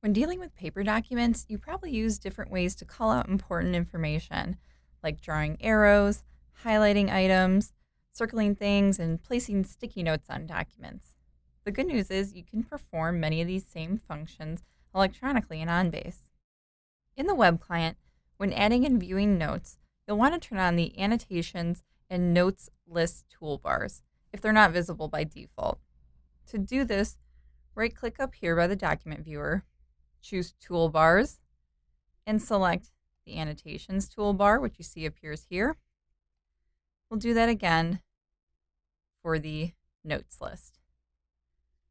When dealing with paper documents, you probably use different ways to call out important information, like drawing arrows, highlighting items, circling things, and placing sticky notes on documents. The good news is you can perform many of these same functions electronically in OnBase. In the web client, when adding and viewing notes, you'll want to turn on the Annotations and Notes list toolbars if they're not visible by default. To do this, right click up here by the document viewer, choose Toolbars, and select the Annotations toolbar, which you see appears here. We'll do that again for the Notes list,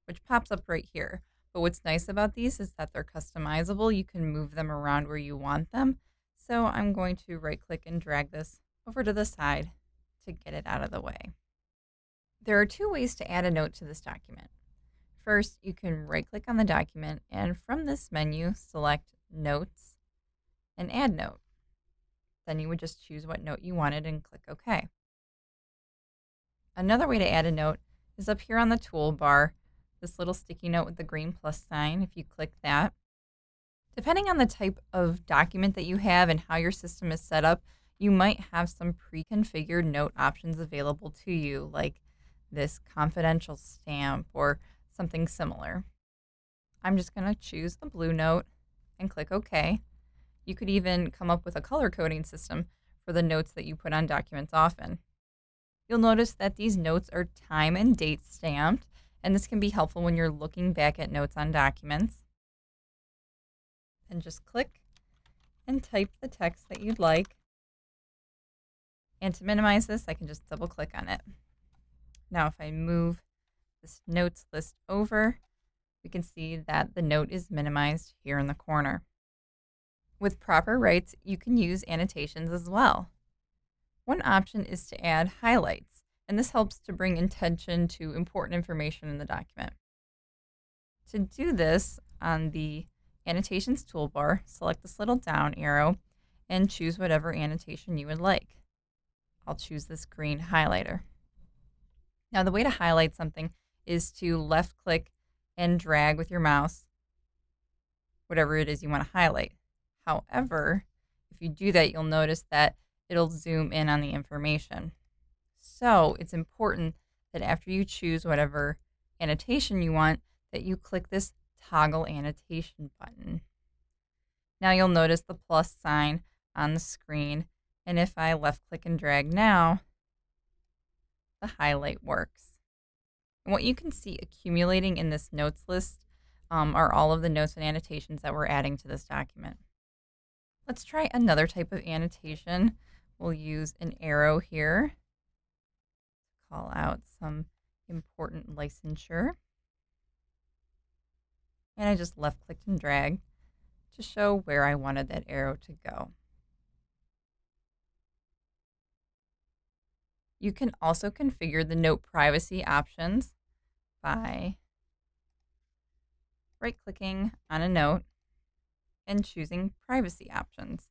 which pops up right here. But what's nice about these is that they're customizable. You can move them around where you want them. So I'm going to right click and drag this over to the side to get it out of the way. There are two ways to add a note to this document. First, you can right-click on the document and from this menu, select Notes and Add Note. Then you would just choose what note you wanted and click OK. Another way to add a note is up here on the toolbar, this little sticky note with the green plus sign. If you click that, depending on the type of document that you have and how your system is set up, you might have some pre-configured note options available to you, like this confidential stamp or something similar. I'm just going to choose the blue note and click OK. You could even come up with a color coding system for the notes that you put on documents often. You'll notice that these notes are time and date stamped, and this can be helpful when you're looking back at notes on documents. And just click and type the text that you'd like. And to minimize this, I can just double click on it. Now, if I move this notes list over, we can see that the note is minimized here in the corner. With proper rights, you can use annotations as well. One option is to add highlights, and this helps to bring attention to important information in the document. To do this, on the Annotations toolbar, select this little down arrow and choose whatever annotation you would like. I'll choose this green highlighter. Now, the way to highlight something is to left click and drag with your mouse whatever it is you want to highlight. However, if you do that, you'll notice that it'll zoom in on the information. So it's important that after you choose whatever annotation you want, that you click this toggle annotation button. Now you'll notice the plus sign on the screen, and if I left click and drag now, the highlight works. And what you can see accumulating in this notes list are all of the notes and annotations that we're adding to this document. Let's try another type of annotation. We'll use an arrow here to call out some important licensure. And I just left clicked and dragged to show where I wanted that arrow to go. You can also configure the note privacy options by right-clicking on a note and choosing privacy options.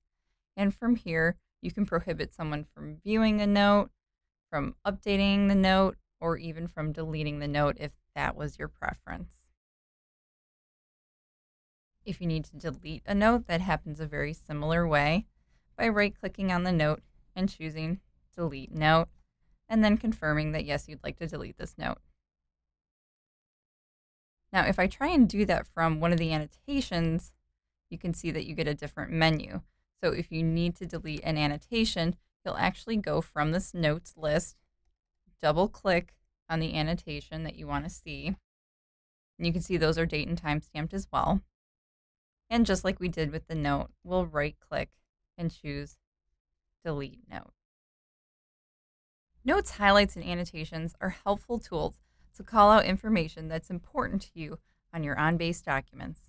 And from here, you can prohibit someone from viewing the note, from updating the note, or even from deleting the note if that was your preference. If you need to delete a note, that happens a very similar way by right-clicking on the note and choosing Delete Note, and then confirming that yes, you'd like to delete this note. Now, if I try and do that from one of the annotations, you can see that you get a different menu. So if you need to delete an annotation, you'll actually go from this notes list, double click on the annotation that you want to see. And you can see those are date and time stamped as well. And just like we did with the note, we'll right click and choose Delete Note. Notes, highlights, and annotations are helpful tools to call out information that's important to you on your OnBase documents.